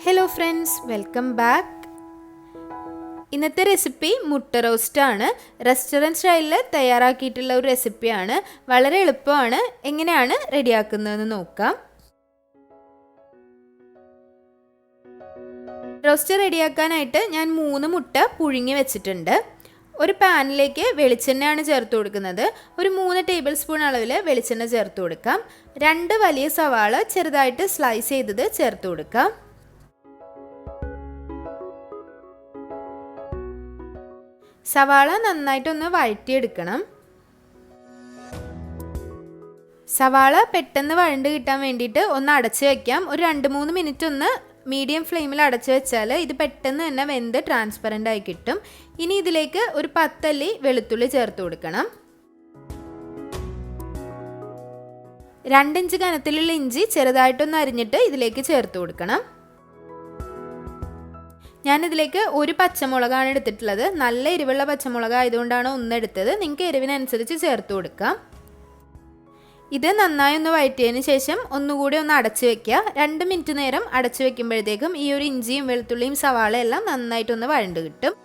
Hello friends, welcome back. ഇന്നത്തെ recipe മുട്ട roast ആണ്. റെസ്റ്റോറന്റ് സ്റ്റൈലിൽ തയ്യാറാക്കിയിട്ടുള്ള ഒരു റെസിപ്പിയാണ്. വളരെ എളുപ്പമാണ്. എങ്ങനെയാണ് റെഡിയാക്കുന്നതെന്ന് നോക്കാം. റോസ്റ്റ് റെഡിയാക്കാനായിട്ട് ഞാൻ 3 മുട്ട പുഴുങ്ങി വെച്ചിട്ടുണ്ട്. ഒരു പാനിലേക്ക് വെളിച്ചെണ്ണയാണ് ചേർത്ത് കൊടുക്കുന്നത്. ഒരു 3 ടേബിൾ സ്പൂൺ അളവിൽ വെളിച്ചെണ്ണ ചേർത്ത് കൊടുക്കാം. 2 വലിയ സവാള ചെറുതായിട്ട് സ്ലൈസ് ചെയ്തത് ചേർത്ത് കൊടുക്കാം. സവാള നന്നായിട്ടൊന്ന് വഴറ്റിയെടുക്കണം. സവാള പെട്ടെന്ന് വഴണ്ട് കിട്ടാൻ വേണ്ടിയിട്ട് ഒന്ന് അടച്ചു വെക്കാം. ഒരു 2-3 മിനിറ്റ് ഒന്ന് മീഡിയം ഫ്ലെയിമിൽ അടച്ചു വെച്ചാൽ ഇത് പെട്ടെന്ന് തന്നെ വെന്ത് ട്രാൻസ്പെറൻ്റ് ആയി കിട്ടും. ഇനി ഇതിലേക്ക് ഒരു 10 അല്ലി വെളുത്തുള്ളി ചേർത്ത് കൊടുക്കണം. 2 ഇഞ്ച് കനത്തിലുള്ള ഇഞ്ചി ചെറുതായിട്ടൊന്ന് അരിഞ്ഞിട്ട് ഇതിലേക്ക് ചേർത്ത് കൊടുക്കണം. ഞാനിതിലേക്ക് ഒരു പച്ചമുളകാണ് എടുത്തിട്ടുള്ളത്. നല്ല എരിവുള്ള പച്ചമുളക് ആയതുകൊണ്ടാണ് ഒന്നെടുത്തത്. നിങ്ങൾക്ക് എരിവിനനുസരിച്ച് ചേർത്ത് കൊടുക്കാം. ഇത് നന്നായി ഒന്ന് വഴറ്റിയതിന് ശേഷം ഒന്നുകൂടി ഒന്ന് അടച്ചു വെക്കുക. 2 മിനിറ്റ് നേരം അടച്ചു വെക്കുമ്പോഴത്തേക്കും ഈ ഒരു ഇഞ്ചിയും വെളുത്തുള്ളിയും സവാളയെല്ലാം നന്നായിട്ടൊന്ന് വഴണ്ട് കിട്ടും.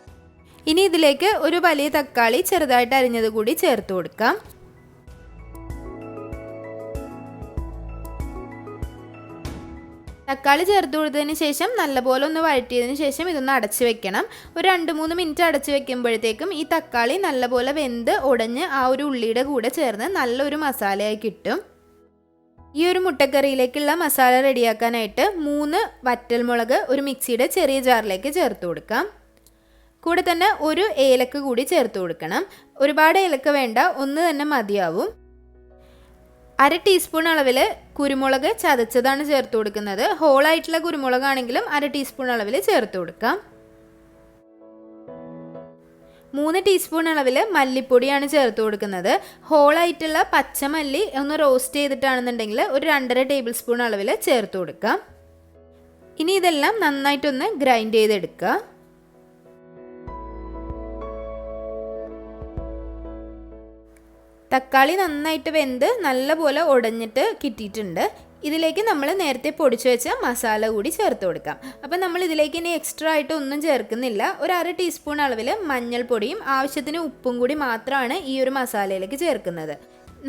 ഇനി ഇതിലേക്ക് ഒരു വലിയ തക്കാളി ചെറുതായിട്ട് അരിഞ്ഞത് കൂടി ചേർത്ത് കൊടുക്കാം. തക്കാളി ചേർത്ത് കൊടുത്തതിന് ശേഷം നല്ലപോലെ ഒന്ന് വഴറ്റിയതിന് ശേഷം ഇതൊന്ന് അടച്ചു വെക്കണം. ഒരു 2-3 മിനിറ്റ് അടച്ചു വെക്കുമ്പോഴത്തേക്കും ഈ തക്കാളി നല്ലപോലെ വെന്ത് ഉടഞ്ഞ് ആ ഒരു ഉള്ളിയുടെ കൂടെ ചേർന്ന് നല്ലൊരു മസാലയായി കിട്ടും. ഈ ഒരു മുട്ടക്കറിയിലേക്കുള്ള മസാല റെഡിയാക്കാനായിട്ട് 3 വറ്റൽമുളക് ഒരു മിക്സിയുടെ ചെറിയ ജാറിലേക്ക് ചേർത്ത് കൊടുക്കാം. കൂടെ തന്നെ ഒരു ഏലക്ക കൂടി ചേർത്ത് കൊടുക്കണം. ഒരുപാട് ഏലക്ക വേണ്ട, ഒന്ന് തന്നെ മതിയാവും. 1/2 ടീസ്പൂൺ അളവിൽ കുരുമുളക് ചതച്ചതാണ് ചേർത്ത് കൊടുക്കുന്നത്. ഹോളായിട്ടുള്ള കുരുമുളകാണെങ്കിലും 1/2 ടീസ്പൂൺ അളവിൽ ചേർത്ത് കൊടുക്കാം. 3 ടീസ്പൂൺ അളവിൽ മല്ലിപ്പൊടിയാണ് ചേർത്ത് കൊടുക്കുന്നത്. ഹോളായിട്ടുള്ള പച്ചമല്ലി ഒന്ന് റോസ്റ്റ് ചെയ്തിട്ടാണെന്നുണ്ടെങ്കിൽ ഒരു 2.5 ടേബിൾ സ്പൂൺ അളവിൽ ചേർത്ത് കൊടുക്കാം. ഇനി ഇതെല്ലാം നന്നായിട്ടൊന്ന് ഗ്രൈൻഡ് ചെയ്തെടുക്കുക. തക്കാളി നന്നായിട്ട് വെന്ത് നല്ലപോലെ ഉടഞ്ഞിട്ട് കിട്ടിയിട്ടുണ്ട്. ഇതിലേക്ക് നമ്മൾ നേരത്തെ പൊടിച്ചു വെച്ച മസാല കൂടി ചേർത്ത് കൊടുക്കാം. അപ്പം നമ്മൾ ഇതിലേക്ക് ഇനി എക്സ്ട്രാ ആയിട്ട് ഒന്നും ചേർക്കുന്നില്ല. ഒരു 1/2 ടീസ്പൂൺ അളവിൽ മഞ്ഞൾപ്പൊടിയും ആവശ്യത്തിന് ഉപ്പും കൂടി മാത്രമാണ് ഈ ഒരു മസാലയിലേക്ക് ചേർക്കുന്നത്.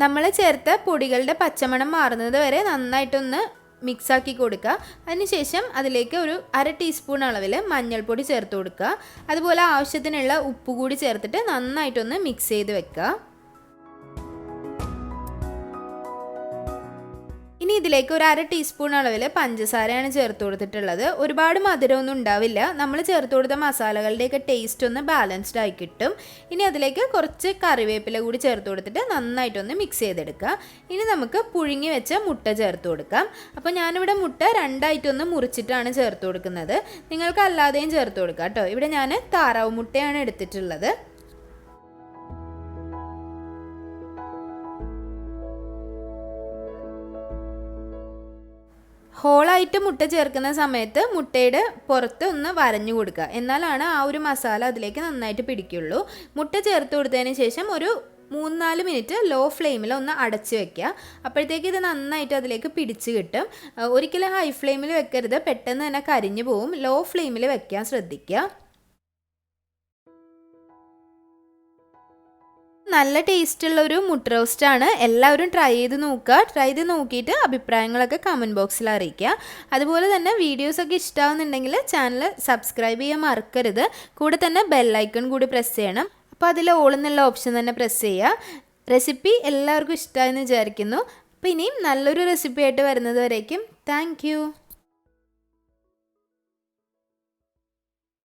നമ്മൾ ചേർത്ത പൊടികളുടെ പച്ചമണം മാറുന്നത് വരെ നന്നായിട്ടൊന്ന് മിക്സാക്കി കൊടുക്കുക. അതിനുശേഷം അതിലേക്ക് ഒരു 1/2 ടീസ്പൂൺ അളവിൽ മഞ്ഞൾപ്പൊടി ചേർത്ത് കൊടുക്കുക. അതുപോലെ ആവശ്യത്തിനുള്ള ഉപ്പ് കൂടി ചേർത്തിട്ട് നന്നായിട്ടൊന്ന് മിക്സ് ചെയ്ത് വെക്കുക. ഇനി ഇതിലേക്ക് ഒരു 1/2 ടീസ്പൂൺ അളവിൽ പഞ്ചസാരയാണ് ചേർത്ത് കൊടുത്തിട്ടുള്ളത്. ഒരുപാട് മധുരമൊന്നും ഉണ്ടാവില്ല. നമ്മൾ ചേർത്ത് കൊടുത്ത മസാലകളുടെയൊക്കെ ടേസ്റ്റ് ഒന്ന് ബാലൻസ്ഡ് ആയി കിട്ടും. ഇനി അതിലേക്ക് കുറച്ച് കറിവേപ്പില കൂടി ചേർത്ത് കൊടുത്തിട്ട് നന്നായിട്ടൊന്ന് മിക്സ് ചെയ്തെടുക്കുക. ഇനി നമുക്ക് പുഴുങ്ങി വെച്ച മുട്ട ചേർത്ത് കൊടുക്കാം. അപ്പോൾ ഞാനിവിടെ മുട്ട 2ആയിട്ടൊന്ന് മുറിച്ചിട്ടാണ് ചേർത്ത് കൊടുക്കുന്നത്. നിങ്ങൾക്ക് അല്ലാതെയും ചേർത്ത് കൊടുക്കാം കേട്ടോ. ഇവിടെ ഞാൻ താറാവ് മുട്ടയാണ് എടുത്തിട്ടുള്ളത്. ഹോളായിട്ട് മുട്ട ചേർക്കുന്ന സമയത്ത് മുട്ടയുടെ പുറത്ത് ഒന്ന് വരഞ്ഞു കൊടുക്കുക. എന്നാലാണ് ആ ഒരു മസാല അതിലേക്ക് നന്നായിട്ട് പിടിക്കുള്ളൂ. മുട്ട ചേർത്ത് കൊടുത്തതിന് ശേഷം ഒരു 3-4 മിനിറ്റ് ലോ ഫ്ലെയിമിൽ ഒന്ന് അടച്ച് വെക്കുക. അപ്പോഴത്തേക്ക് ഇത് നന്നായിട്ട് അതിലേക്ക് പിടിച്ച് കിട്ടും. ഒരിക്കലും ഹൈ ഫ്ലെയിമിൽ വെക്കരുത്, പെട്ടെന്ന് തന്നെ കരിഞ്ഞു പോവും. ലോ ഫ്ലെയിമിൽ വെക്കാൻ ശ്രദ്ധിക്കുക. നല്ല ടേസ്റ്റുള്ളൊരു മുട്ട റോസ്റ്റാണ്. എല്ലാവരും ട്രൈ ചെയ്ത് നോക്കുക. ട്രൈ ചെയ്ത് നോക്കിയിട്ട് അഭിപ്രായങ്ങളൊക്കെ കമൻറ്റ് ബോക്സിൽ അറിയിക്കുക. അതുപോലെ തന്നെ വീഡിയോസൊക്കെ ഇഷ്ടമാവുന്നുണ്ടെങ്കിൽ ചാനൽ സബ്സ്ക്രൈബ് ചെയ്യാൻ മറക്കരുത്. കൂടെ തന്നെ ബെല്ലൈക്കൺ കൂടി പ്രസ് ചെയ്യണം. അപ്പോൾ അതിൽ ഓൾ എന്നുള്ള ഓപ്ഷൻ തന്നെ പ്രസ് ചെയ്യുക. റെസിപ്പി എല്ലാവർക്കും ഇഷ്ടമായെന്ന് വിചാരിക്കുന്നു. അപ്പോൾ ഇനിയും നല്ലൊരു റെസിപ്പി ആയിട്ട് വരുന്നത് വരേക്കും താങ്ക് യു.